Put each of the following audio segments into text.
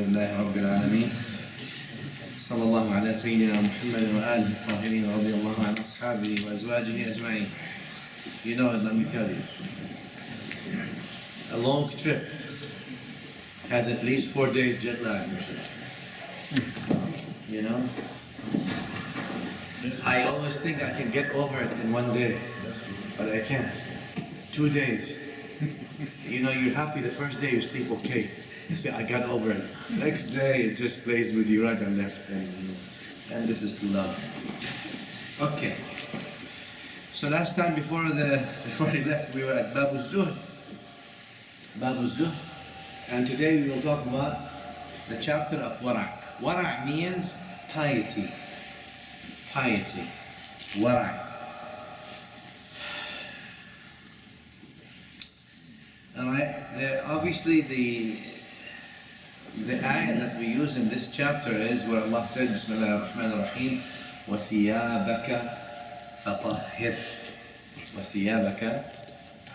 لله رب العالمين صلى الله على سيدنا محمد وآله الطاهرين رضي الله عن أصحابه وأزواجه أجمعين. You know, let me tell you, a long trip has at least 4 days jet lag usually. You know? I always think I can get over it in 1 day, but I can't. 2 days. You know, you're happy the first day, you sleep okay. You say, I got over it. Next day, it just plays with you right and left. And this is to love. Okay. So last time before he left, we were at Babu Zuhd. Babu Zuhd. And today we will talk about the chapter of Wara'. Wara' means piety. Piety. Wara'. Alright, obviously the ayah that we use in this chapter is where Allah said, Bismillah ar-Rahman ar-Rahim, وَثِيَابَكَ فَطَهِّرْ وَثِيَابَكَ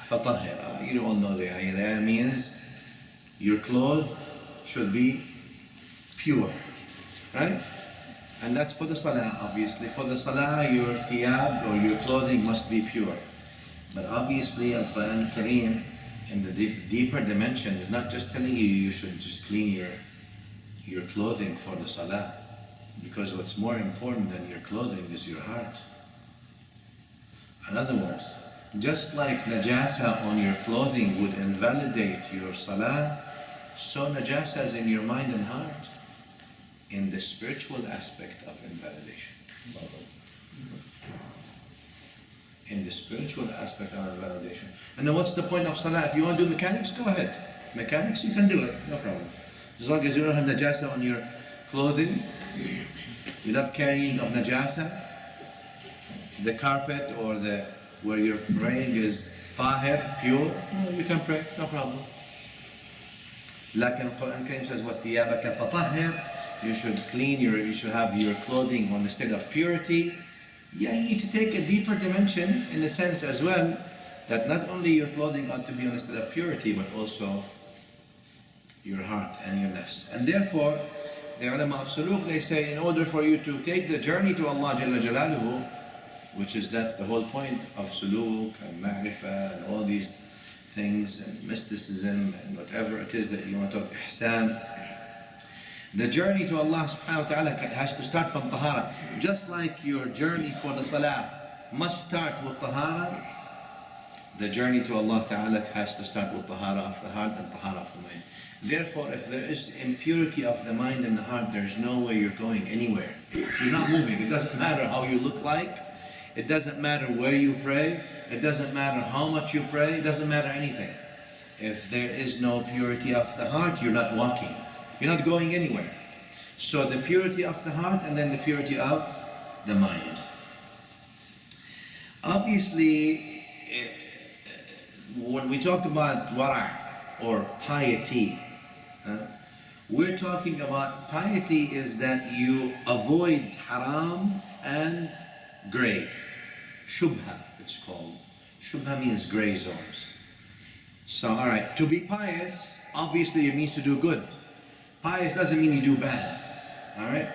فَطَهِّرْ. You all know the ayah. The ayah means your clothes should be pure, right? And that's for the salah, obviously. For the salah, your thiyab or your clothing must be pure. But obviously, Al-Quran Kareem, in the deeper dimension, is not just telling you you should just clean your clothing for the salah, because what's more important than your clothing is your heart. In other words, just like najasa on your clothing would invalidate your salah, so najasa is in your mind and heart, in the spiritual aspect of invalidation. In the spiritual aspect of validation. And then what's the point of salah? If you want to do mechanics, go ahead. Mechanics, you can do it, no problem. As long as you don't have najasa on your clothing, you're not carrying of najasa, the carpet or where you're praying is tahir, pure, you can pray, no problem. Like in Quran Kareem says, وَثِيَابَكَ فَطَهِّرْ, you should have your clothing on the state of purity. Yeah, you need to take a deeper dimension in the sense as well that not only your clothing ought to be on a state of purity, but also your heart and your nafs. And therefore, the ulama of suluk, they say, in order for you to take the journey to Allah Jalla Jalaluhu, that's the whole point of suluk and ma'rifah and all these things and mysticism and whatever it is that you want to talk, ihsan. The journey to Allah subhanahu wa ta'ala has to start from tahara. Just like your journey for the salah must start with tahara, the journey to Allah ta'ala has to start with tahara of the heart and tahara of the mind. Therefore, if there is impurity of the mind and the heart, there's no way you're going anywhere. You're not moving. It doesn't matter how you look like. It doesn't matter where you pray. It doesn't matter how much you pray. It doesn't matter anything. If there is no purity of the heart, you're not walking. You're not going anywhere. So the purity of the heart and then the purity of the mind. Obviously, when we talk about wara' or piety, we're talking about piety is that you avoid haram and gray. Shubha, it's called. Shubha means gray zones. So, alright, to be pious, obviously it means to do good. Pious doesn't mean you do bad, all right?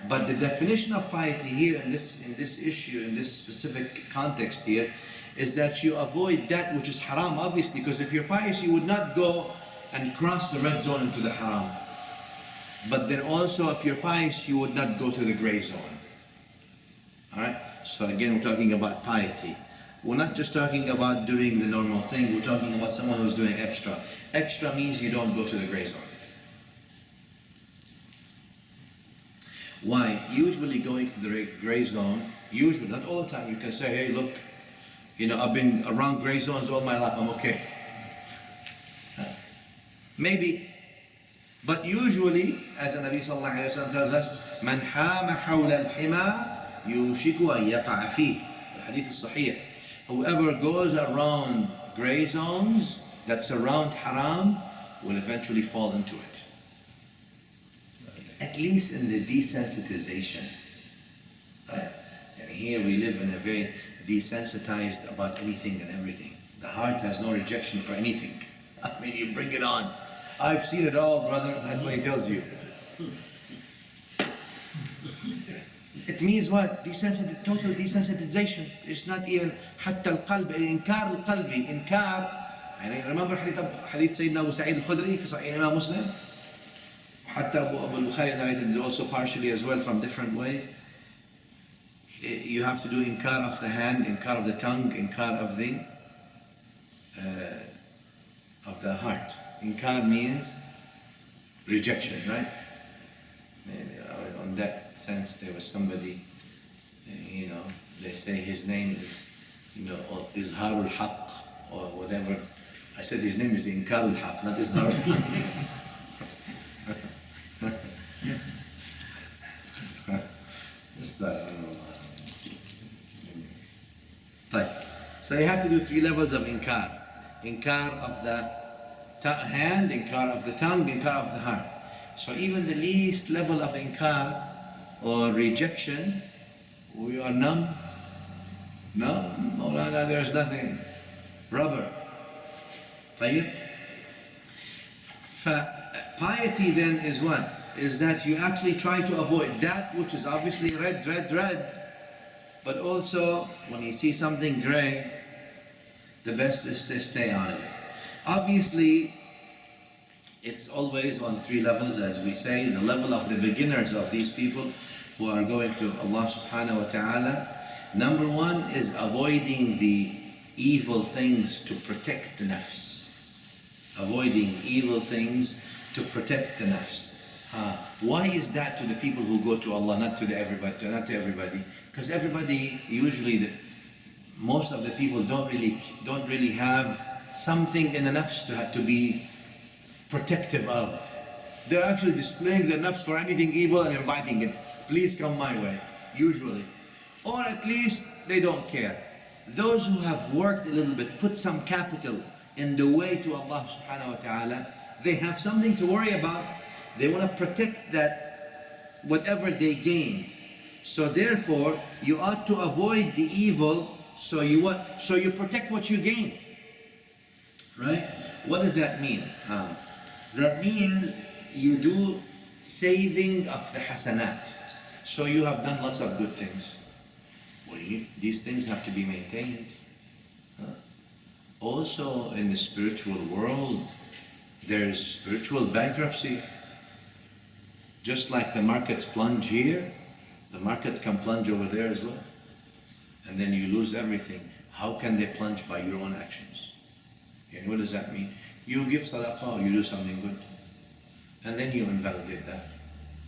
But the definition of piety here in this issue, in this specific context here, is that you avoid that which is haram, obviously, because if you're pious, you would not go and cross the red zone into the haram. But then also, if you're pious, you would not go to the gray zone, all right? So again, we're talking about piety. We're not just talking about doing the normal thing, we're talking about someone who's doing extra. Extra means you don't go to the gray zone. Why? Usually going to the gray zone, usually, not all the time, you can say, hey look, I've been around gray zones all my life, I'm okay. Maybe. But usually, as the Nabi sallallahu alayhi wa sallam tells us, مَنْ حَامَ حَوْلَ الْحِمَى يُوشِكُ أَن يَقَعَ فِيهِ. The hadith is sahih. Whoever goes around gray zones that surround haram will eventually fall into it. At least in the desensitization. Right? And here we live in a very desensitized about anything and everything. The heart has no rejection for anything. I mean, you bring it on. I've seen it all, brother. That's what he tells you. It means what? Total desensitization. It's not even حتى القلب إنكار القلب إنكار. يعني remember حديث سيدنا أبو سعيد الخدري في صحيح الإمام مسلم. حتى أبو البخاري narrated it also partially as well from different ways. You have to do inkar of the hand, inkar of the tongue, inkar of the heart. Inkar means rejection, right? On that sense, there was somebody, they say his name is, Izharul Haq or whatever. I said his name is Inkarul Haq, not Izharul Haq. So you have to do 3 levels of inkar. Inkar of the hand, inkar of the tongue, inkar of the heart. So even the least level of inkar or rejection, we are numb. Numb, Maulana, there's nothing. Rubber. طيب? Piety then is what? Is that you actually try to avoid that which is obviously red, but also when you see something gray, the best is to stay on it. Obviously, it's always on 3 levels, as we say. The level of the beginners of these people who are going to Allah subhanahu wa ta'ala. Number 1 is avoiding the evil things to protect the nafs. Avoiding evil things to protect the nafs. Why is that to the people who go to Allah, not to everybody? Because everybody, usually most of the people don't really have something in the nafs to be protective of. They're actually displaying their nafs for anything evil and inviting it. Please come my way, usually. Or at least they don't care. Those who have worked a little bit, put some capital in the way to Allah subhanahu wa ta'ala, they have something to worry about. They want to protect that, whatever they gained. So therefore, you ought to avoid the evil, so you protect what you gained. Right? What does that mean? That means you do saving of the hasanat. So you have done lots of good things. Well, these things have to be maintained. Also in the spiritual world, there's spiritual bankruptcy. Just like the markets plunge here, the markets can plunge over there as well. And then you lose everything. How can they plunge? By your own actions. And what does that mean? You give sadaqah, you do something good. And then you invalidate that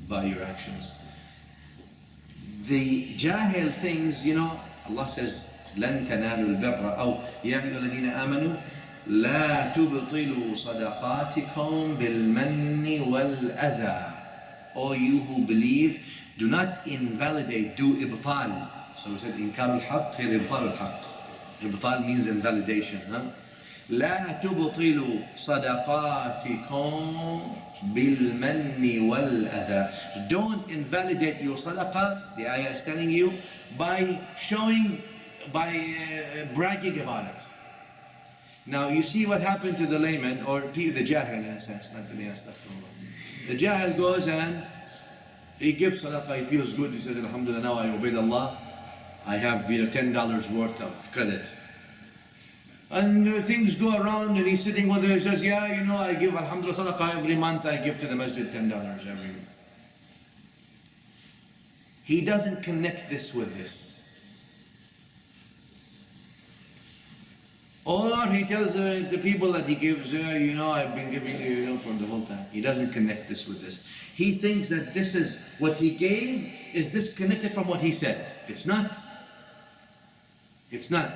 by your actions. The jahil things, Allah says, لن تنالوا البر أو يا أيها الذين آمنوا لا تبطلوا صدقاتكم بالمن والأذى. O you who believe, do not invalidate, do ibtal. So we said إنكار الحق, here إبطال الحق. Ibtal means invalidation. لا تبطلوا صدقاتكم بالمن والأذى. Don't invalidate your sadaqah, the ayah is telling you, by bragging about it. Now you see what happened to the layman, or the jahil in a sense, not the layman, astaghfirullah. The jahil goes and he gives sadaqah, he feels good, he says, Alhamdulillah, now I obeyed Allah, I have $10 worth of credit. And things go around and he's sitting with her, he says, yeah, I give Alhamdulillah sadaqah every month, I give to the masjid $10 every month. He doesn't connect this with this. Or he tells the people that he gives, I've been giving you for the whole time. He doesn't connect this with this. He thinks that this is what he gave is disconnected from what he said. It's not. It's not.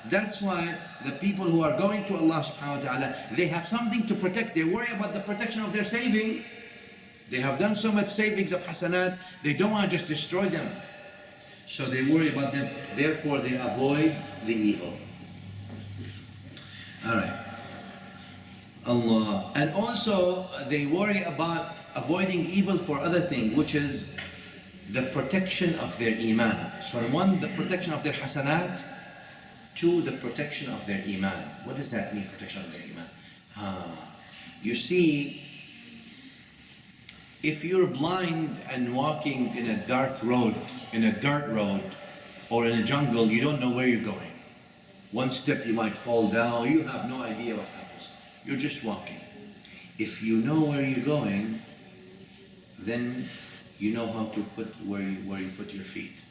That's why the people who are going to Allah subhanahu wa ta'ala, they have something to protect. They worry about the protection of their saving. They have done so much savings of hasanat, they don't want to just destroy them. So they worry about them, therefore they avoid the evil. Alright. Allah. And also they worry about avoiding evil for other things, which is the protection of their iman. So one, the protection of their hasanat. 2, the protection of their iman. What does that mean, protection of their iman? You see, If you're blind and walking in a dark road, in a dirt road, or in a jungle, you don't know where you're going. One step you might fall down, you have no idea what happens. You're just walking. If you know where you're going, then you know how to put where you put your feet.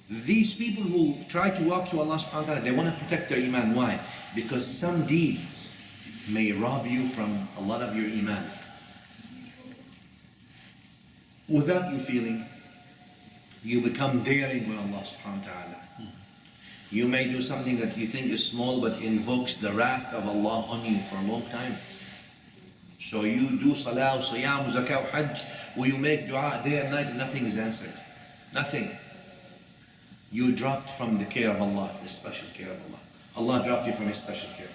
These people who try to walk to Allah subhanahu wa ta'ala, they want to protect their iman. Why? Because some deeds may rob you from a lot of your iman. Without you feeling, you become daring with Allah subhanahu wa ta'ala. You may do something that you think is small but invokes the wrath of Allah on you for a long time. So you do salah, siyam, zakah, hajj, or you make dua day and night and nothing is answered. Nothing. You dropped from the care of Allah, the special care of Allah. Allah dropped you from His special care.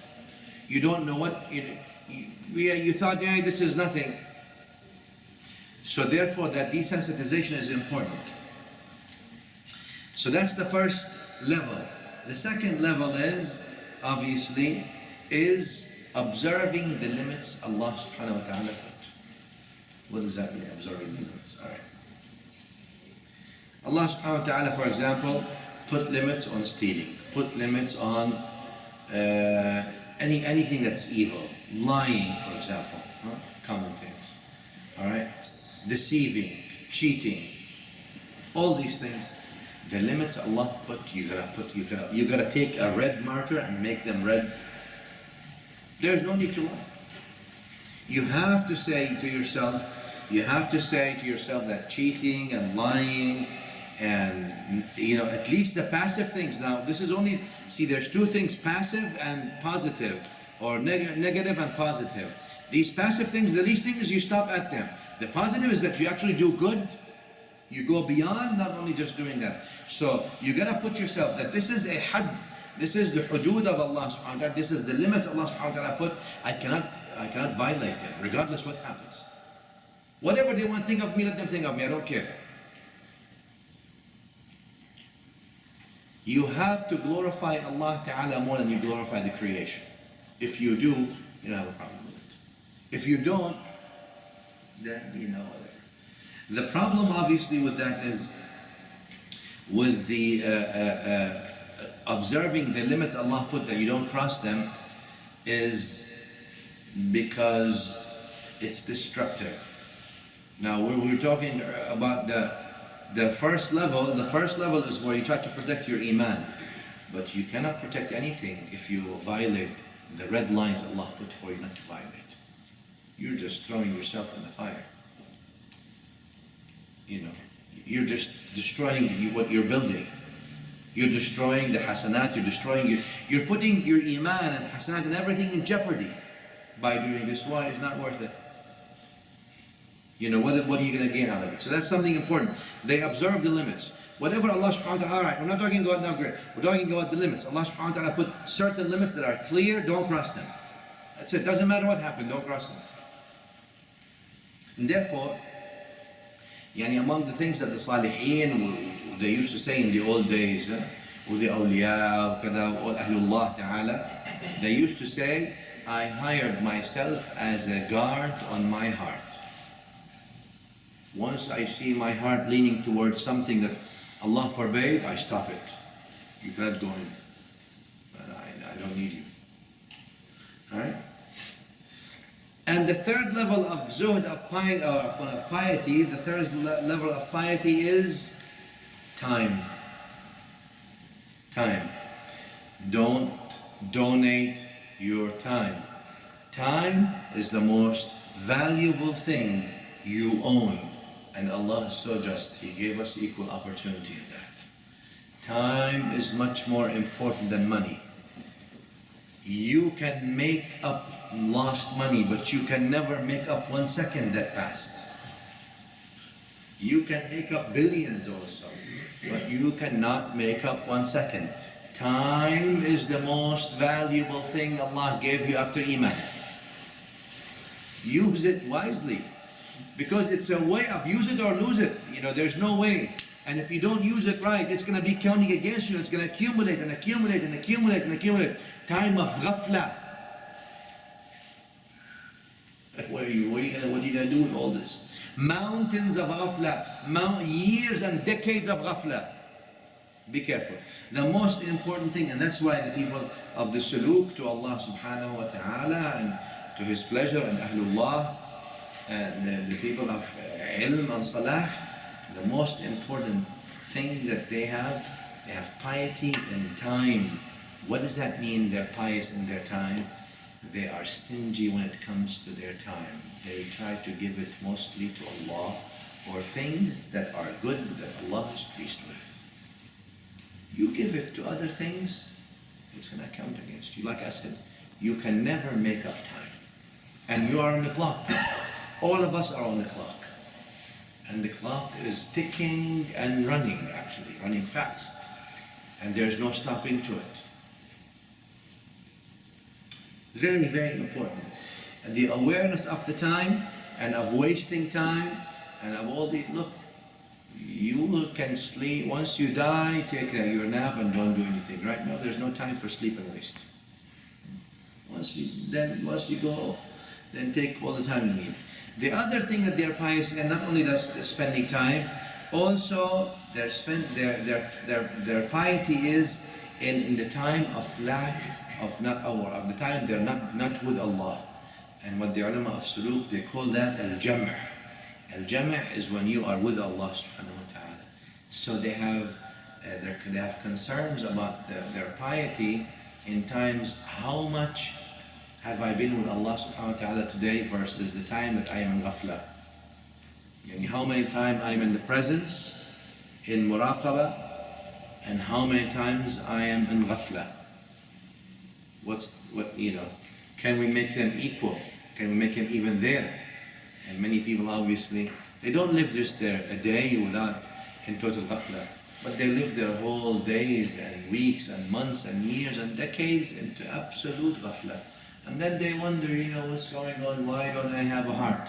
You don't know what, you thought, yeah, this is nothing. So therefore that desensitization is important. So that's the first level. The second level is, obviously, is observing the limits Allah subhanahu wa ta'ala put. What does that mean, observing the limits? All right. Allah subhanahu wa ta'ala, for example, put limits on stealing, put limits on anything that's evil. Lying, for example, common things. All right? Deceiving, cheating, all these things. The limits Allah put, you gotta take a red marker and make them red. There's no need to lie. You have to say to yourself that cheating and lying and, at least the passive things. Now, this is only, there's two things, passive and positive, or negative and positive. These passive things, the least thing is you stop at them. The positive is that you actually do good. You go beyond not only just doing that. So you gotta put yourself that this is a had, this is the hudud of Allah subhanahu wa ta'ala, this is the limits Allah subhanahu wa ta'ala put. I cannot violate them, regardless what happens. Whatever they want to think of me, let them think of me, I don't care. You have to glorify Allah ta'ala more than you glorify the creation. If you do, you don't have a problem with it. If you don't, then whatever. The problem obviously with that is with the observing the limits Allah put that you don't cross them is because it's destructive. Now we're talking about the first level. The first level is where you try to protect your iman, but you cannot protect anything if you violate the red lines Allah put for you not to violate. You're just throwing yourself in the fire. You're just destroying what you're building. You're destroying the hasanat, you're putting your iman and hasanat and everything in jeopardy by doing this. Why? It's not worth it. What are you going to gain out of it? So that's something important. They observe the limits. Whatever Allah subhanahu wa ta'ala, alright, we're not talking about now, we're talking about the limits. Allah subhanahu wa ta'ala put certain limits that are clear, don't cross them. That's it. Doesn't matter what happened, don't cross them. And therefore, among the things that the Salihin, they used to say in the old days, with the awliya, all Ahlullah ta'ala, they used to say, I hired myself as a guard on my heart. Once I see my heart leaning towards something that Allah forbade, I stop it. You cannot go in. I don't need you. Alright? And the third level of zuhd, of piety, the third level of piety is time. Time. Don't donate your time. Time is the most valuable thing you own. And Allah is so just, He gave us equal opportunity in that. Time is much more important than money. You can make up lost money, but you can never make up 1 second that passed. You can make up billions also, but you cannot make up 1 second. Time is the most valuable thing Allah gave you after Iman. Use it wisely, because it's a way of use it or lose it. There's no way. And if you don't use it right, it's going to be counting against you. It's going to accumulate and accumulate and accumulate and accumulate. Time of ghafla. What are you gonna do with all this? Mountains of ghafla, years and decades of ghafla. Be careful. The most important thing, and that's why the people of the suluk to Allah subhanahu wa ta'ala and to His pleasure and Ahlullah and the people of ilm and salah, the most important thing that they have piety in time. What does that mean, they're pious in their time? They are stingy when it comes to their time. They try to give it mostly to Allah or things that are good, that Allah is pleased with. You give it to other things, it's going to count against you. Like I said, you can never make up time. And you are on the clock. All of us are on the clock. And the clock is ticking and running, actually, running fast. And there's no stopping to it. Very, very important. And the awareness of the time and of wasting time and of all the, look, you can sleep, once you die, take your nap and don't do anything. Right now there's no time for sleep and waste. Once you go, then take all the time you need. The other thing that they're pious in, not only that's spending time, also their piety is in the time of lack of the time they're not with Allah. And what the ulama of suluk, they call that al-jam'. Al-jam' is when you are with Allah subhanahu wa ta'ala. So they have concerns about their piety in times. How much have I been with Allah subhanahu wa ta'ala today versus the time that I am in ghafla? Yani how many times I am in the presence, in muraqabah, and how many times I am in ghafla? Can we make them equal? Can we make them even there? And many people obviously, they don't live just there a day without in total ghafla, but they live their whole days and weeks and months and years and decades into absolute ghafla. And then they wonder, what's going on? Why don't I have a heart?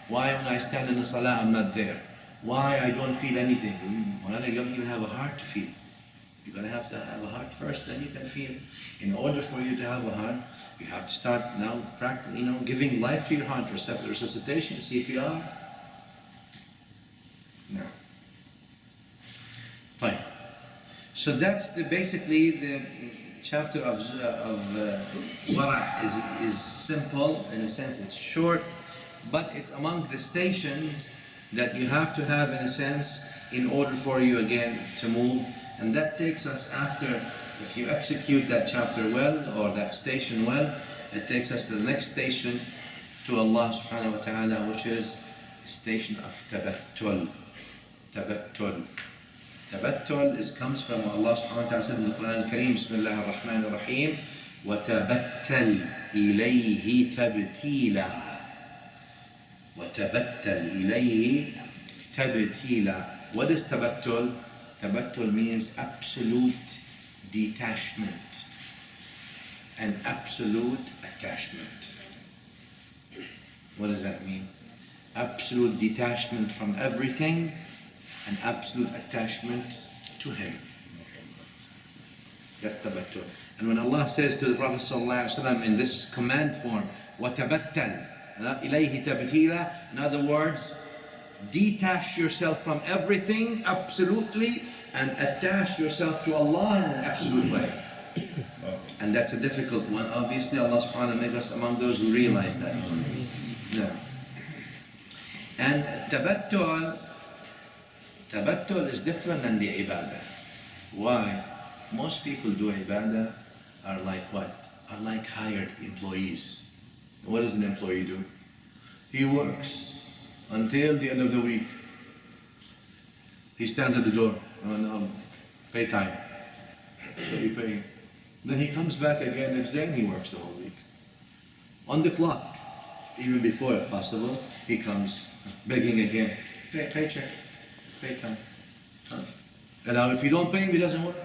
Why when I stand in the salah I'm not there? Why I don't feel anything? Well, you don't even have a heart to feel. You're going to have a heart first, then you can feel. In order for you to have a heart, you have to start now practicing, giving life to your heart, resuscitation, CPR. No. Fine. So that's basically the chapter of wara is simple in a sense. It's short, but it's among the stations that you have to have in a sense in order for you again to move. And that takes us after, if you execute that chapter well or that station well, it takes us to the next station to Allah subhanahu wa ta'ala, which is the station of tabattul. Tabattul. Tabattul comes from Allah subhanahu wa ta'ala said in the Quran al-Kareem, Bismillah ar-Rahman ar-Rahim, وَتَبَتَّلْ إِلَيْهِ تَبْتِيلًا. وَتَبَتَّلْ إِلَيْهِ تَبْتِيلًا. What is tabattul? Tabattul means absolute detachment and absolute attachment. What does that mean? Absolute detachment from everything and absolute attachment to Him. That's tabattul. And when Allah says to the Prophet ﷺ in this command form, وَتَبَتَّلْ إِلَيْهِ تَبْتِيلًا, in other words, detach yourself from everything absolutely and attach yourself to Allah in an absolute way. And that's a difficult one. Obviously, Allah subhanahu wa ta'ala make us among those who realize that. Yeah. And tabattul is different than the ibadah. Why? Most people do ibadah are like what? Are like hired employees. What does an employee do? He works until the end of the week. He stands at the door. Pay time. So you pay. Then he comes back again next day and he works the whole week. On the clock, even before if possible, he comes begging again. Paycheck, pay time. And now if you don't pay him, he doesn't work.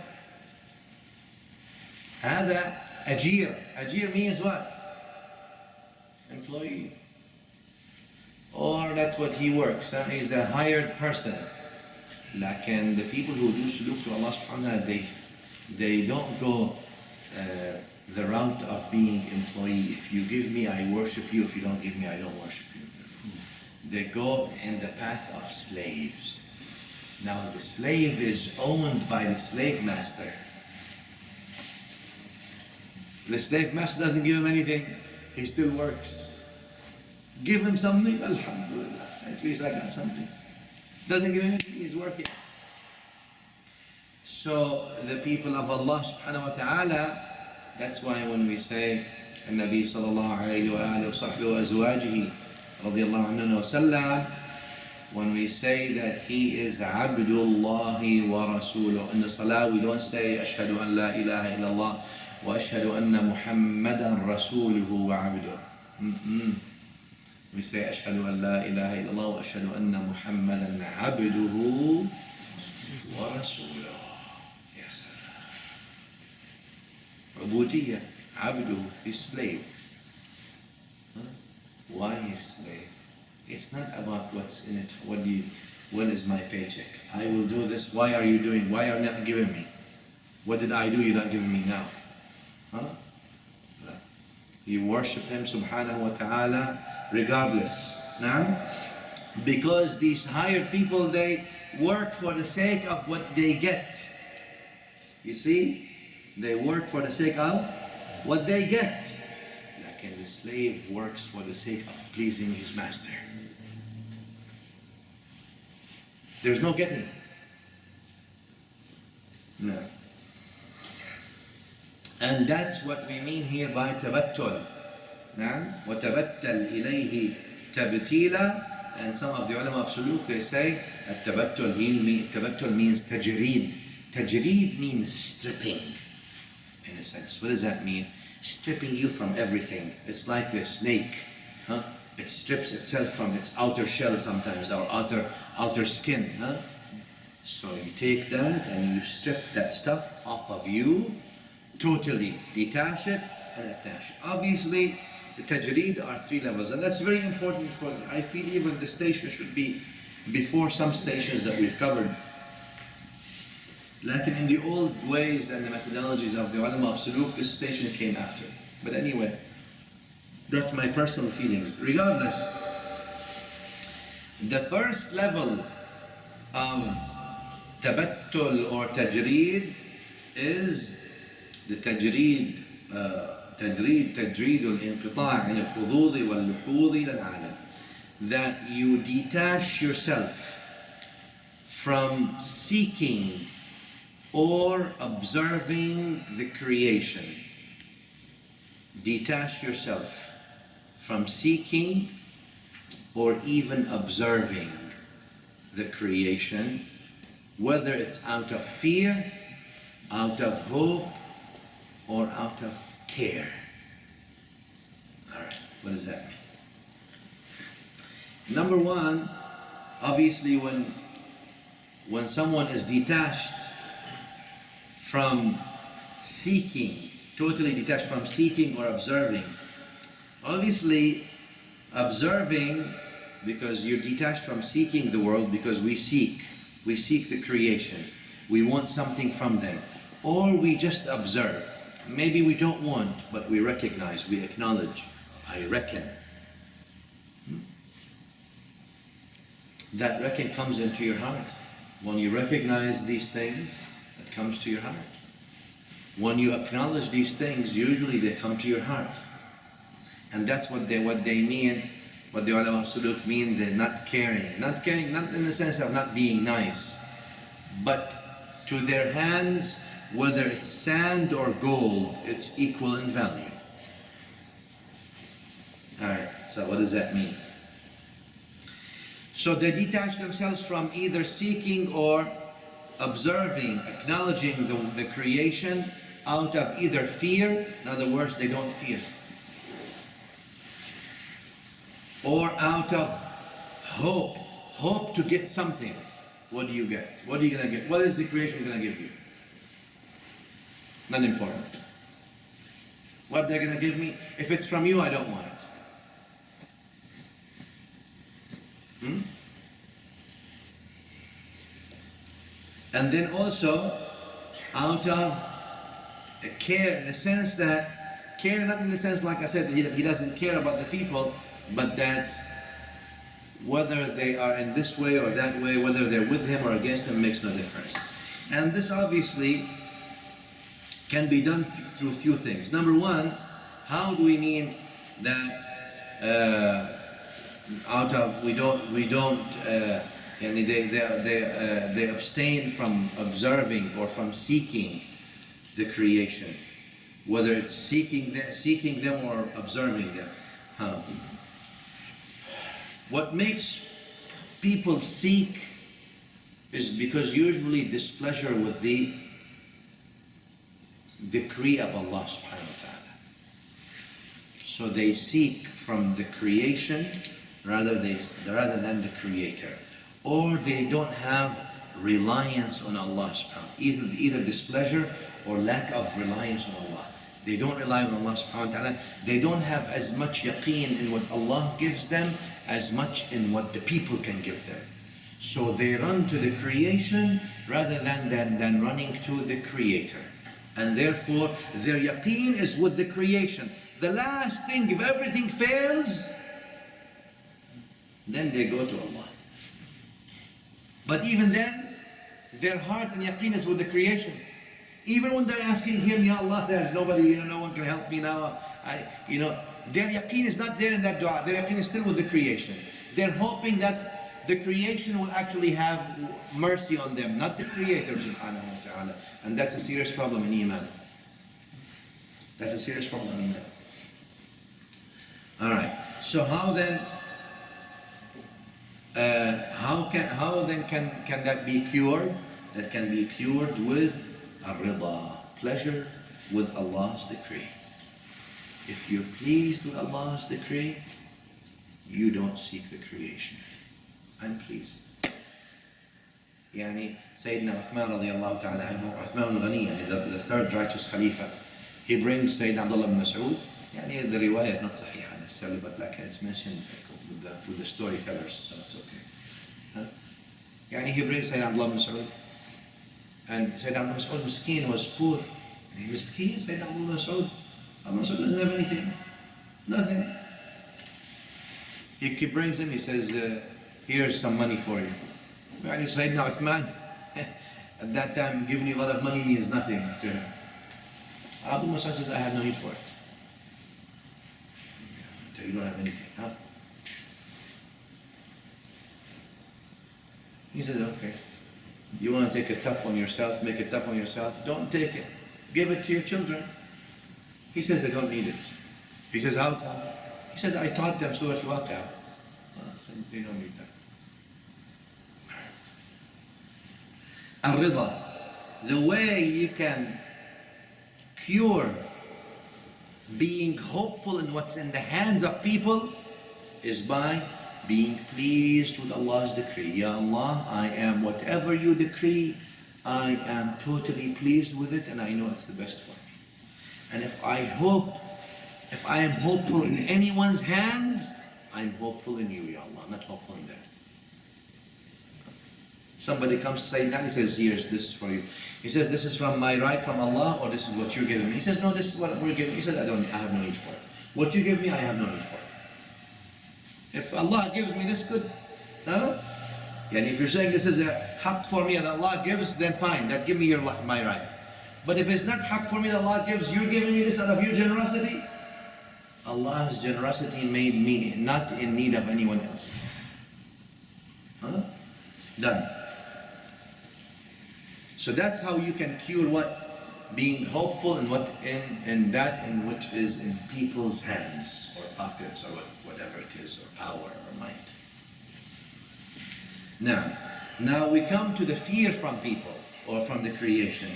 هذا أجير. أجير means what? Employee. Or that's what he works. He's a hired person. And the people who do suluk to Allah subhanahu wa ta'ala, they don't go the route of being employee. If you give me, I worship you. If you don't give me, I don't worship you. They go in the path of slaves. Now the slave is owned by the slave master. The slave master doesn't give him anything. He still works. Give him something, alhamdulillah. At least I got something. Doesn't give him anything, he's working. So the people of Allah subhanahu wa ta'ala, that's why when we say النبي صلى الله عليه وآله وصحبه وأزواجه رضي الله عنه وسلم, when we say that he is Abdullahi wa Rasuluh, in the salah we don't say أشهد أن لا إله إلا الله وأشهد أن محمدا رسوله وعبده. We say أشهد أن لا إله إلا الله وأشهد أن محمدا عبده ورسوله. Yes. عبودية, عبده, his slave. Why his slave? It's not about what's in it. When is my paycheck? I will do this. Why are you doing? Why are you not giving me? What did I do? You're not giving me now. Huh? You worship him subhanahu wa ta'ala regardless. Now, because these hired people, they work for the sake of what they get. You see? They work for the sake of what they get. Like the slave works for the sake of pleasing his master. There's no getting. No. And that's what we mean here by tabattul. نعم وتبتل إليه تبتيلا. And some of the ulama of suluk, they say التبتل means tajreed. Tajreed means stripping, in a sense. What does that mean? Stripping you from everything. It's like the snake. Huh? It strips itself from its outer shell sometimes, or outer skin. Huh? So you take that and you strip that stuff off of you, totally detach it and attach it. Obviously, the tajreed are 3 levels, and that's very important for, I feel even the station should be before some stations that we've covered. Like in the old ways and the methodologies of the ulama of suluk, this station came after. But anyway, that's my personal feelings. Regardless, the first level of tabattul or tajreed is the tajreed, تجريد الانقطاع عن الحظوظ واللحوظ للعالم. That you detach yourself from seeking or observing the creation. Detach yourself from seeking or even observing the creation, whether it's out of fear, out of hope, or out of care. All right, what does that mean? Number one, obviously when someone is detached from seeking, totally detached from seeking or observing. Obviously, observing, because you're detached from seeking the world, because we seek the creation. We want something from them. Or we just observe. Maybe we don't want, but we recognize, we acknowledge, I reckon. That reckon comes into your heart. When you recognize these things, it comes to your heart. When you acknowledge these things, usually they come to your heart. And that's what they mean, what the ulama of suluk mean, they're not caring. Not caring, not in the sense of not being nice, but to their hands, whether it's sand or gold, it's equal in value. Alright, so what does that mean? So they detach themselves from either seeking or observing, acknowledging the creation out of either fear, in other words, they don't fear, or out of hope to get something. What do you get? What are you going to get? What is the creation going to give you? Not important. What they're going to give me, if it's from you, I don't want it. And then also out of care, in the sense that care not in the sense, like I said, he doesn't care about the people, but that whether they are in this way or that way, whether they're with him or against him, makes no difference. And this obviously can be done through few things. Number one, how do we mean that they abstain from observing or from seeking the creation, whether it's seeking them or observing them. What makes people seek is because usually displeasure with the decree of Allah subhanahu wa ta'ala. So they seek from the creation rather than the creator. Or they don't have reliance on Allah subhanahu wa ta'ala. Either displeasure or lack of reliance on Allah. They don't rely on Allah subhanahu wa ta'ala. They don't have as much yaqeen in what Allah gives them as much in what the people can give them. So they run to the creation rather than running to the creator. And therefore their yaqeen is with the creation. The last thing, if everything fails, then they go to Allah. But even then, their heart and yaqeen is with the creation. Even when they're asking him, Ya Allah, there's nobody, no one can help me now. Their yaqeen is not there in that dua. Their yaqeen is still with the creation. They're hoping that the creation will actually have mercy on them, not the creator subhanahu wa ta'ala. And that's a serious problem in Iman. That's a serious problem in Iman. Alright, so how then can that be cured? That can be cured with ar-rida, pleasure with Allah's decree. If you're pleased with Allah's decree, you don't seek the creation. I'm pleased. Sayyidina Uthman radiallahu ta'ala anhu, Uthman al-Ghani, the third righteous Khalifa, he brings Sayyidina Abdullah ibn Mas'ud. The riwayah is not sahih necessarily, but like it's mentioned with the storytellers, so it's okay. He brings Sayyidina Abdullah ibn Mas'ud, and Sayyidina Abdullah ibn Mas'ud Miskeen was poor. Miskeen, Sayyidina Abdullah ibn Mas'ud. Abdullah ibn Mas'ud doesn't have anything. Nothing. He brings him, he says, here's some money for you. Sayyidina Uthman, at that time, giving you a lot of money means nothing to him. Abdullah ibn Mas'ud says, I have no need for it. You don't have anything, huh? He said, okay. You want to take it tough on yourself, make it tough on yourself, don't take it. Give it to your children. He says they don't need it. He says, how come? He says, I taught them Surah Al-Waqi'ah. They don't need that. Ar-Rida. The way you can cure being hopeful in what's in the hands of people is by being pleased with Allah's decree. Ya Allah, I am whatever you decree, I am totally pleased with it, and I know it's the best for me. And if I am hopeful in anyone's hands, I'm hopeful in you, Ya Allah, not hopeful in them. Somebody comes to say that, he says, here's, this is for you. He says, this is from my right from Allah, or this is what you're giving me. He says, no, this is what we're giving. He says, I have no need for it. What you give me, I have no need for it. If Allah gives me this, good. No? And if you're saying this is a haqq for me and Allah gives, then fine, that give me my right. But if it's not haqq for me that Allah gives, you're giving me this out of your generosity, Allah's generosity made me not in need of anyone else's. Done. So that's how you can cure what? Being hopeful in in which is in people's hands or pockets or whatever it is, or power or might. Now we come to the fear from people or from the creation.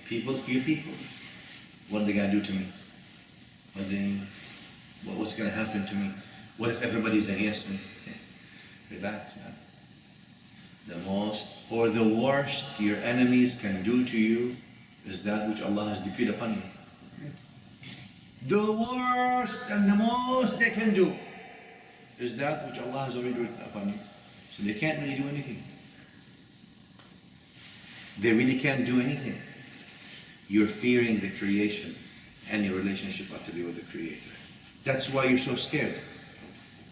People fear people. What are they going to do to me? What's going to happen to me? What if everybody's against me? Relax, man. The worst your enemies can do to you is that which Allah has decreed upon you. The worst and the most they can do is that which Allah has already written upon you. So they can't really do anything. They really can't do anything. You're fearing the creation. any relationship ought to be with the Creator. That's why you're so scared.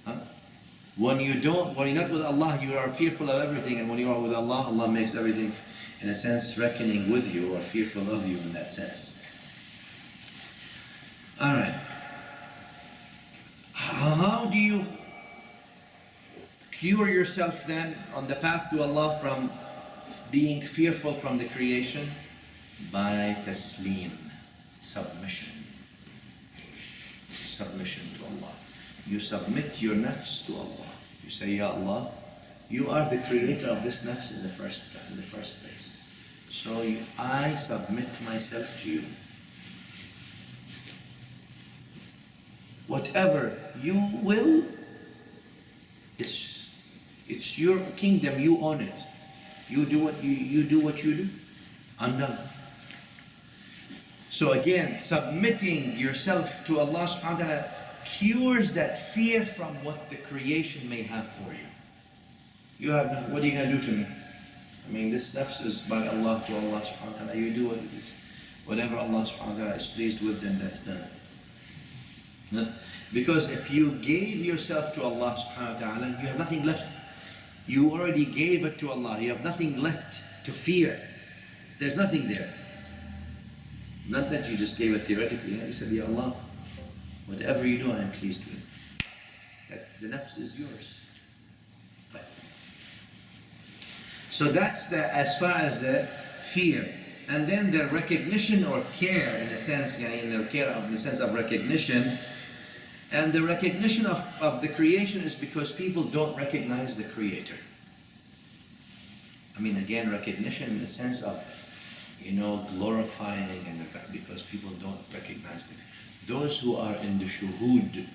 Huh? When you're not with Allah, you are fearful of everything, and when you are with Allah, Allah makes everything, in a sense, reckoning with you or fearful of you in that sense. Alright. How do you cure yourself then on the path to Allah from being fearful from the creation? By taslim, submission. Submission to Allah. You submit your nafs to Allah. You say, Ya Allah, you are the creator of this nafs in the first place. So I submit myself to you. Whatever you will, it's your kingdom, you own it. You do what you do. I'm done. So again, submitting yourself to Allah subhanahu wa ta'ala cures that fear from what the creation may have for you. You have, what are you going to do to me? I mean, this nafs is by Allah to Allah subhanahu wa ta'ala. You do what it is. Whatever Allah subhanahu wa ta'ala is pleased with, then that's done. No? Because if you gave yourself to Allah subhanahu wa ta'ala, you have nothing left. You already gave it to Allah. You have nothing left to fear. There's nothing there. Not that you just gave it theoretically. You said, Ya Allah, whatever you do, I am pleased with. That the nafs is yours. So that's as far as the fear. And then the recognition or care, in a sense, in the sense of recognition. And the recognition of the creation is because people don't recognize the Creator. I mean, again, recognition in the sense of, glorifying, and because people don't recognize those who are in the shuhud.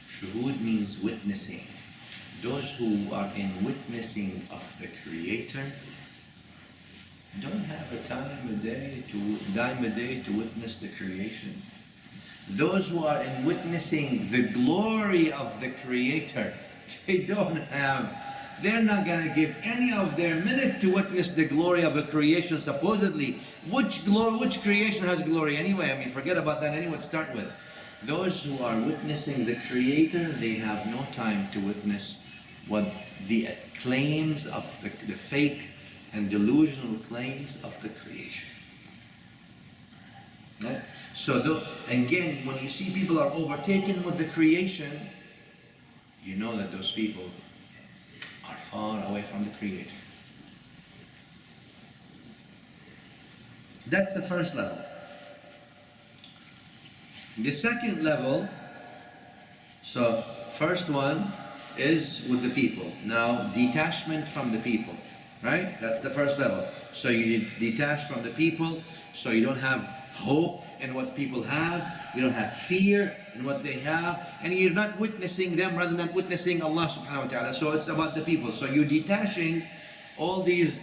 Shuhud means witnessing. Those who are in witnessing of the Creator don't have a dime a day to witness the creation. Those who are in witnessing the glory of the Creator, they're not going to give any of their minute to witness the glory of a creation, supposedly. Which creation has glory anyway? I mean, forget about that anyway to start with. Those who are witnessing the Creator, they have no time to witness what the claims of the fake and delusional claims of the creation. Right? So again, when you see people are overtaken with the creation, you know that those people are far away from the Creator. That's the first level. The second level, so first one is with the people. Now, detachment from the people, right? That's the first level. So you detach from the people, so you don't have hope in what people have, you don't have fear in what they have, and you're not witnessing them rather than witnessing Allah subhanahu wa ta'ala. So it's about the people. So you're detaching all these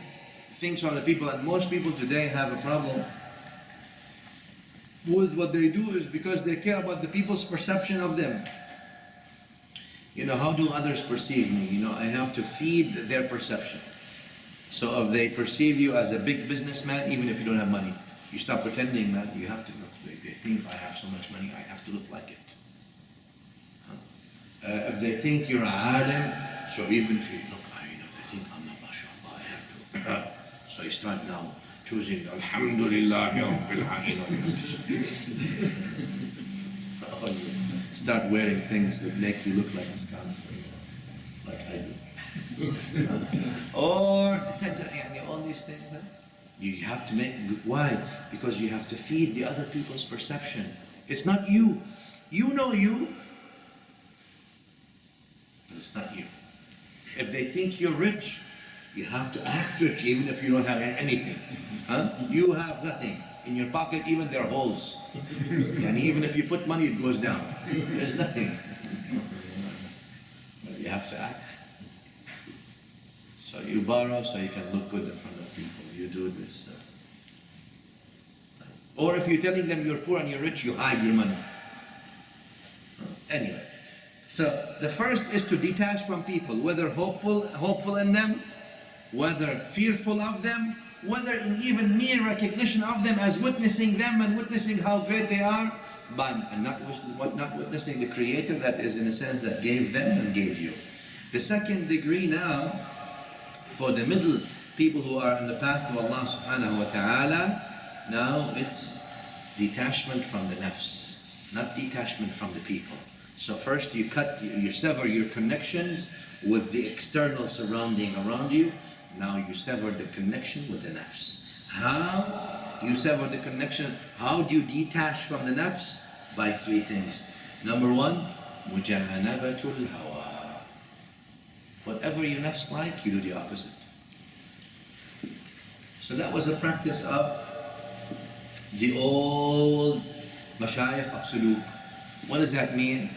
things from the people, and most people today have a problem with what they do is because they care about the people's perception of them. How do others perceive me? I have to feed their perception. So if they perceive you as a big businessman, even if you don't have money, you stop pretending, man. You have to look. They think I have so much money, I have to look like it. If they think you're a alim, so even if you look, they think I'm not, mashallah, I have to. So you start now choosing Alhamdulillah Rabbil Alamin. You start wearing things that make you look like a scam, like I do. Or all these things. You have to make, why? Because you have to feed the other people's perception. It's not you. You know you, but it's not you. If they think you're rich, you have to act rich even if you don't have anything. You have nothing. In your pocket, even there are holes. And even if you put money, it goes down. There's nothing. But you have to act. So you borrow so you can look good in front of people. You do this. Or if you're telling them you're poor and you're rich, you hide your money. Anyway, so the first is to detach from people, whether hopeful in them, whether fearful of them, whether in even mere recognition of them as witnessing them and witnessing how great they are, by not witnessing the Creator that is in a sense that gave them and gave you. The second degree now, for the middle people who are on the path to Allah subhanahu wa ta'ala, now it's detachment from the nafs, not detachment from the people. So first you sever your connections with the external surrounding around you. Now you sever the connection with the nafs. How you sever the connection? How do you detach from the nafs? By three things. Number one, mujahanabatul hawa. Whatever your nafs like, you do the opposite. So that was a practice of the old mashayikh of suluk. What does that mean?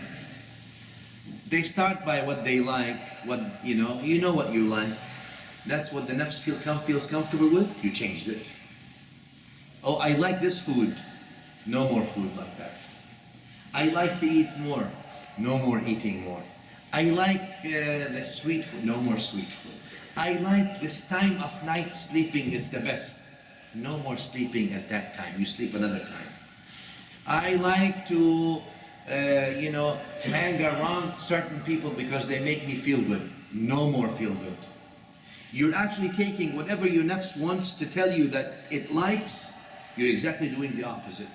They start by what they like, you know what you like. That's what the nafs feels comfortable with, you changed it. Oh, I like this food. No more food like that. I like to eat more. No more eating more. I like the sweet food. No more sweet food. I like this time of night sleeping is the best. No more sleeping at that time. You sleep another time. I like to hang around certain people because they make me feel good. No more feel good. You're actually taking whatever your nafs wants to tell you that it likes, you're exactly doing the opposite.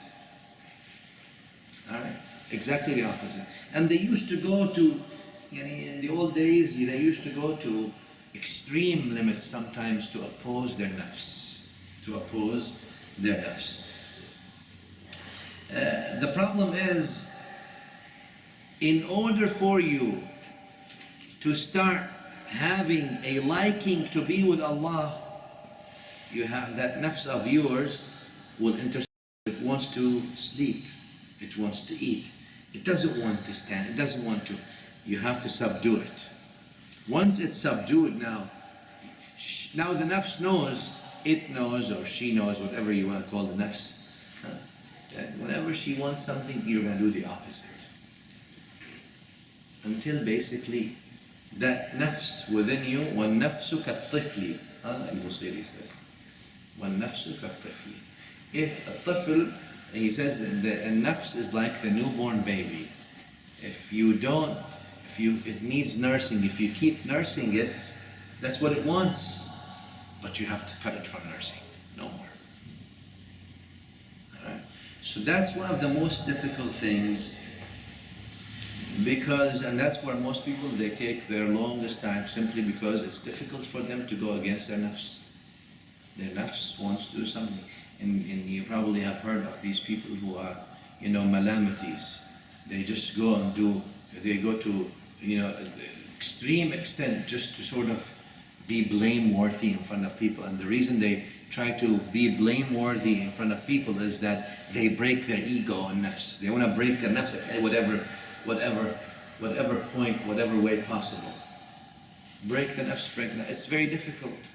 Alright? Exactly the opposite. And they used to go to, in the old days, they used to go to extreme limits sometimes to oppose their nafs. To oppose their nafs. The problem is, in order for you to start having a liking to be with Allah, you have that nafs of yours will intercede. It wants to sleep. It wants to eat. It doesn't want to stand. It doesn't want to. You have to subdue it. Once it's subdued now the nafs knows, it knows or she knows, whatever you want to call the nafs, that whenever she wants something, you're going to do the opposite. Until basically that nafs within you, وَالنَّفْسُ كَالطِّفْلِ, al-Busiri says, وَالنَّفْسُ كَالطِّفْلِ. If a tifl, he says that the nafs is like the newborn baby. It needs nursing. If you keep nursing it, that's what it wants. But you have to cut it from nursing. No more. Alright? So that's one of the most difficult things, and that's where most people, they take their longest time, simply because it's difficult for them to go against their nafs. Their nafs wants to do something. And you probably have heard of these people who are, malamities. They just go to extreme extent just to sort of be blameworthy in front of people. And the reason they try to be blameworthy in front of people is that they break their ego and nafs. They want to break their nafs at whatever point, whatever way possible. Break the nafs, It's very difficult.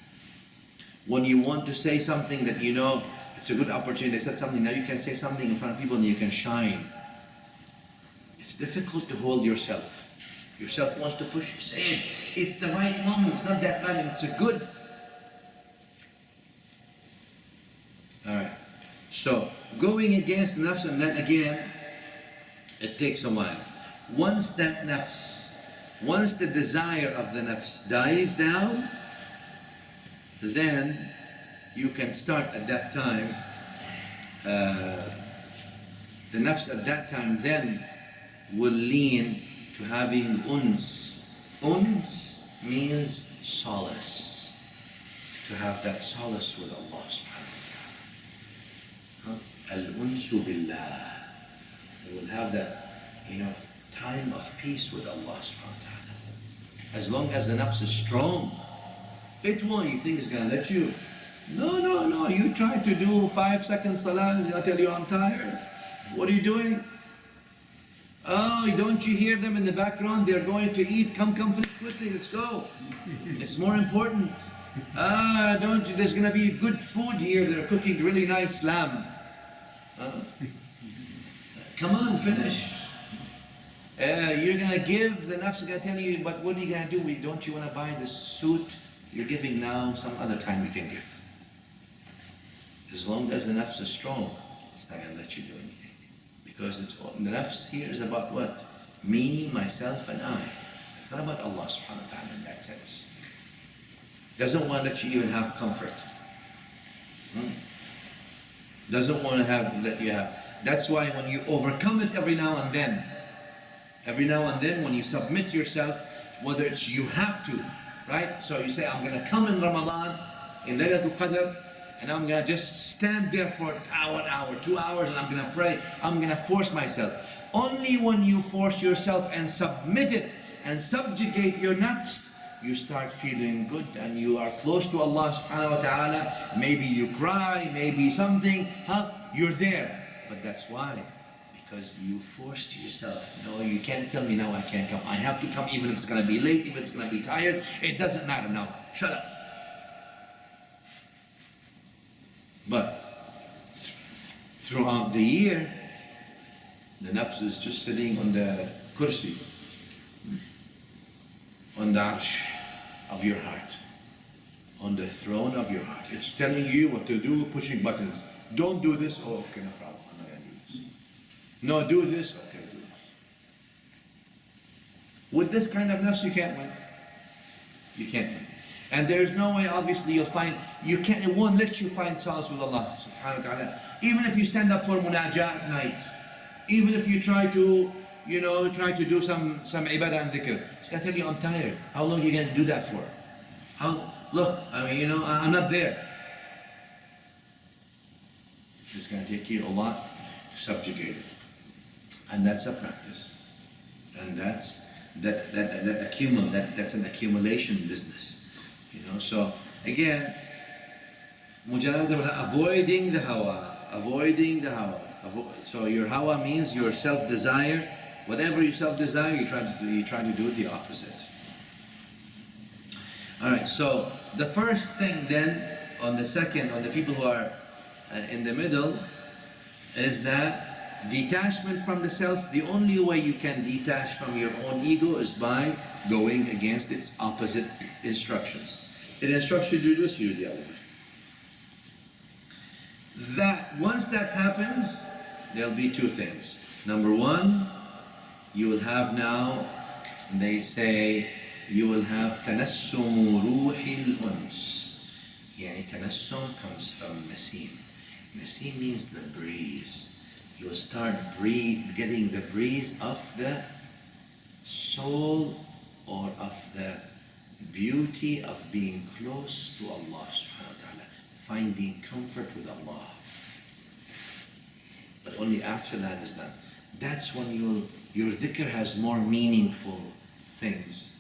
When you want to say something that it's a good opportunity, they said something, now you can say something in front of people and you can shine. It's difficult to hold yourself. Yourself wants to push you, say it. It's the right moment, it's not that bad, it's a good. Alright. So, going against the nafs, and then again, it takes a while. Once the desire of the nafs dies down, then you can start at that time, the nafs at that time then will lean to having uns. Uns means solace. To have that solace with Allah subhanahu wa ta'ala. Al-unsu billah. They will have that, time of peace with Allah subhanahu wa ta'ala. As long as the nafs is strong, it won't, you think it's going to let you. No, you try to do 5 seconds salah, I tell you I'm tired. What are you doing? Oh, don't you hear them in the background? They're going to eat. Come, finish quickly, let's go. It's more important. There's going to be good food here. They're cooking really nice lamb. Come on, finish. You're going to give, the nafs is going to tell you, but what are you going to do? Don't you want to buy this suit? You're giving now, some other time you can give. As long as the nafs is strong, it's not going to let you do anything. Because the nafs here is about what? Me, myself, and I. It's not about Allah subhanahu wa ta'ala in that sense. Doesn't want to let you even have comfort. Doesn't want to let you have. That's why when you overcome it every now and then, when you submit yourself, whether it's you have to, right? So you say, I'm going to come in Ramadan, in Laylatul Qadr, and I'm going to just stand there for an hour, 2 hours, and I'm going to pray. I'm going to force myself. Only when you force yourself and submit it and subjugate your nafs, you start feeling good and you are close to Allah subhanahu wa ta'ala. Maybe you cry, maybe something, you're there. But that's why. Because you forced yourself. No, you can't tell me now I can't come. I have to come even if it's going to be late, even if it's going to be tired. It doesn't matter now. Shut up. But throughout the year, the nafs is just sitting on the kursi, on the arsh of your heart, on the throne of your heart. It's telling you what to do, pushing buttons. Don't do this. Oh, okay, no problem. I'm not going to do this. No, do this. Okay, do this. With this kind of nafs, you can't win. You can't win. And there's no way, obviously, it won't let you find solace with Allah subhanahu wa ta'ala. Even if you stand up for munajat at night, even if you try to do some ibadah and dhikr, it's going to tell you, I'm tired. How long are you going to do that for? Look, I'm not there. It's going to take you a lot to subjugate it. And that's a practice. And that's an accumulation business. So again, avoiding the hawa. So your hawa means your self-desire. Whatever you self-desire, you try to do the opposite. Alright, so the first thing then, on the people who are in the middle, is that detachment from the self. The only way you can detach from your own ego is by going against its opposite instructions. It instructs you to do this, you do the other way. Once that happens, there'll be two things. Number one, you will have now, they say, you will have تنسم روح الأنس. تنسم comes from nasim. Nasim means the breeze. You'll start getting the breeze of the soul, or of the beauty of being close to Allah subhanahu wa ta'ala, finding comfort with Allah. But only after that is done. That's when your dhikr has more meaningful things.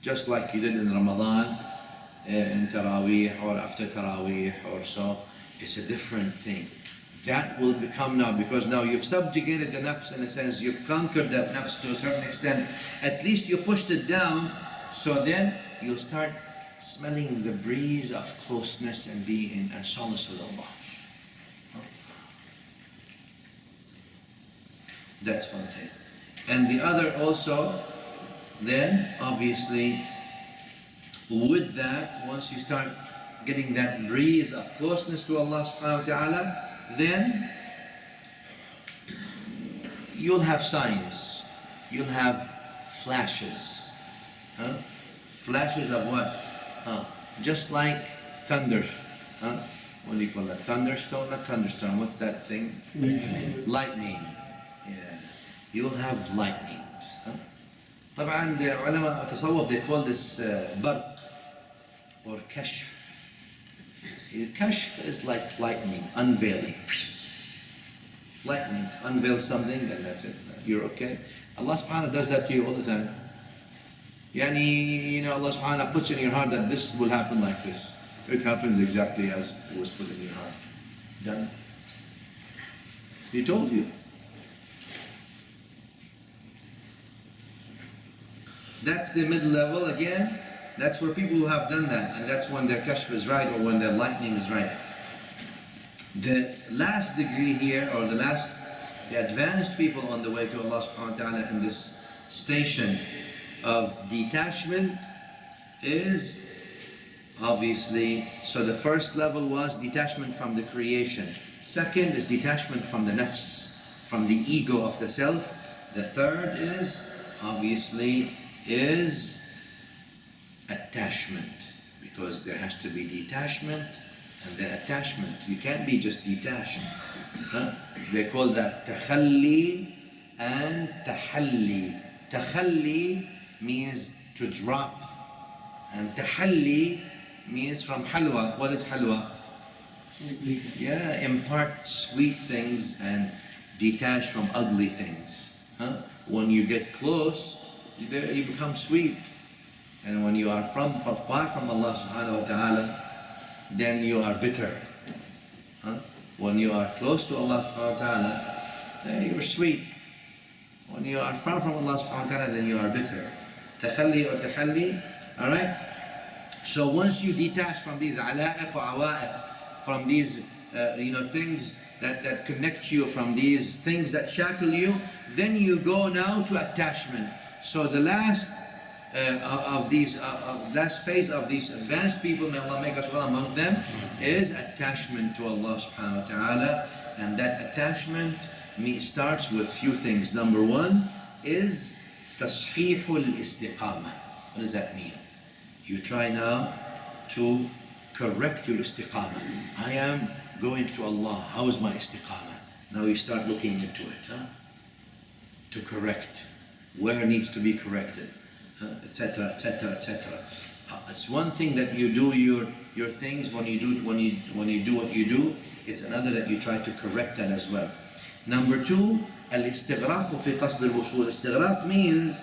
Just like you did in Ramadan, in Taraweeh, or after Taraweeh, or so. It's a different thing. That will become now, because now you've subjugated the nafs in a sense, you've conquered that nafs to a certain extent. At least you pushed it down, so then you'll start smelling the breeze of closeness and being in solace with Allah. That's one thing. And the other also, then obviously, with that, once you start getting that breeze of closeness to Allah subhanahu wa ta'ala, then you'll have signs, you'll have flashes. Flashes of what? Just like thunder. What do you call that? Thunderstorm? Not thunderstorm, what's that thing? Lightning. Yeah. You'll have lightnings. طبعا the ulama تصوف, they call this barq or kashf. Kashf is like lightning, unveiling. Lightning, unveil something and that's it. You're okay. Allah subhanahu wa ta'ala does that to you all the time. Allah subhanahu wa ta'ala puts in your heart that this will happen like this. It happens exactly as it was put in your heart. Done. He told you. That's the middle level again. That's for people who have done that, and that's when their kashf is right, or when their lightning is right. The last degree here, or the advanced people on the way to Allah subhanahu wa ta'ala in this station of detachment is obviously, so the first level was detachment from the creation. Second is detachment from the nafs, from the ego of the self. The third is, obviously, is attachment, because there has to be detachment and then attachment. You can't be just detached. They call that takhalli and tahalli. Takhalli means to drop, and tahalli means from halwa. What is halwa? Yeah, impart sweet things and detach from ugly things. When you get close, you become sweet. And when you are far from Allah subhanahu wa ta'ala, then you are bitter. When you are close to Allah subhanahu wa ta'ala, then you're sweet. When you are far from Allah subhanahu wa ta'ala, then you are bitter. Takhalli or tahalli, alright? So once you detach from these ala'iq or awa'iq, from these things that connect you, from these things that shackle you, then you go now to attachment. So the last last phase of these advanced people, may Allah make us all among them, is attachment to Allah subhanahu wa ta'ala. And that attachment starts with few things. Number one is tasheehul istiqamah. What does that mean? You try now to correct your istiqamah. I am going to Allah. How is my istiqamah? Now you start looking into it, to correct where needs to be corrected, etc., etc., etc. It's one thing that you do your things when you do what you do. It's another that you try to correct that as well. Number two, al-istighraq fi qasd al-wusul. Istighraq means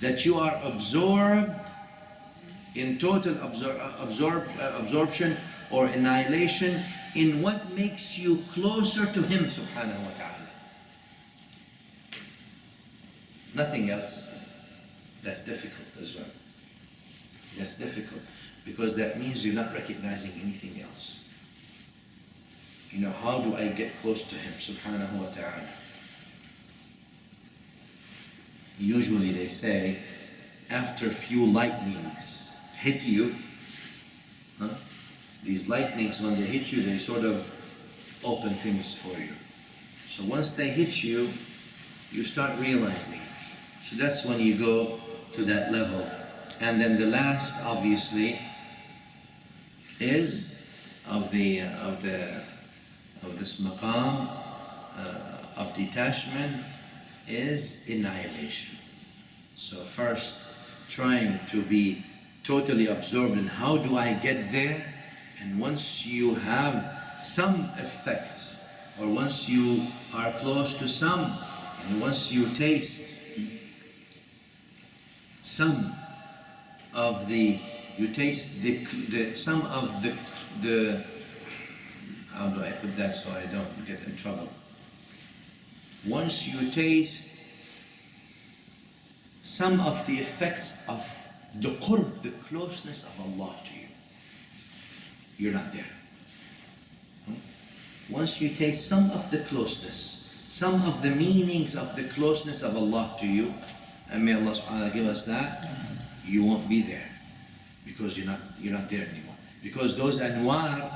that you are absorbed in total absorption or annihilation in what makes you closer to Him subhanahu wa ta'ala. Nothing else. That's difficult as well. That's difficult because that means you're not recognizing anything else. How do I get close to Him subhanahu wa ta'ala? Usually they say after a few lightnings hit you, these lightnings, when they hit you, they sort of open things for you. So once they hit you, you start realizing. So that's when you go to that level. And then the last, obviously, is of this maqam of detachment is annihilation. So first, trying to be totally absorbed in how do I get there, and once you have some effects, or once you are close to some, and once you taste some of the how do I put that so I don't get in trouble? Once you taste some of the effects of the qurb, the closeness of Allah to you, you're not there. Once you taste some of the closeness, some of the meanings of the closeness of Allah to you, and may Allah subhanahu wa ta'ala give us that, you won't be there because you're not there anymore. Because those anwar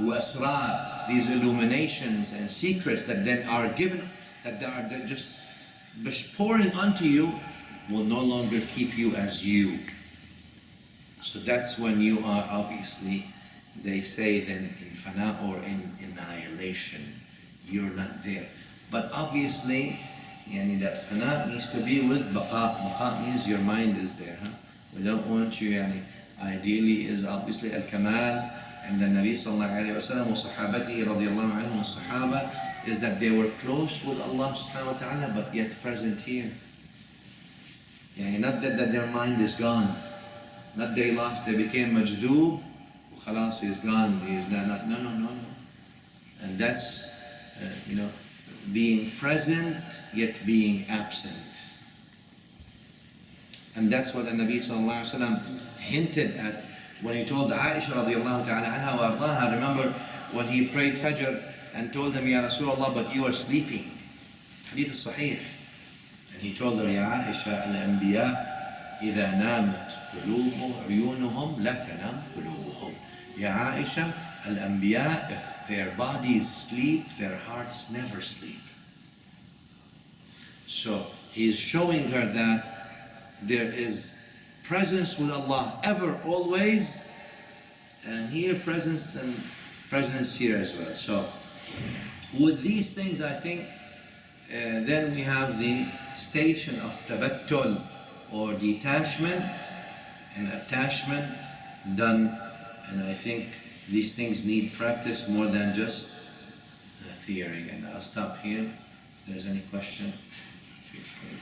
wa asrar, these illuminations and secrets that then are given, that they are just pouring onto you, will no longer keep you as you. So that's when you are, obviously, they say then in fana or in annihilation, you're not there. But obviously, that fana needs to be with baqa. Baqa means your mind is there. We don't want you, ideally is obviously al-kamal, and the Nabi sallallahu alayhi wa sallam wa sahabati radiyallahu anhum wa sahaba, is that they were close with Allah subhanahu wa ta'ala, but yet present here. Not that their mind is gone, not they lost, they became majdoob, khalas, he's gone, he's not, no. And that's, being present, yet being absent. And that's what the Nabi sallallahu alayhi wa sallam hinted at when he told Aisha radiallahu ta'ala anha wa ardaha. Remember when he prayed Fajr and told them, Ya Rasulullah, but you are sleeping. Hadith al-Sahih. And he told her, Ya Aisha, al-Anbiya, إذا نامت قلوبهم عيونهم لا تنام قلوبهم. Ya Aisha, Al-Anbiya, if their bodies sleep, their hearts never sleep. So he's showing her that there is presence with Allah ever, always, and here presence and presence here as well. So with these things, I think then we have the station of tabattul or detachment and attachment done, and I think these things need practice more than just theory. And I'll stop here. If there's any question, feel free.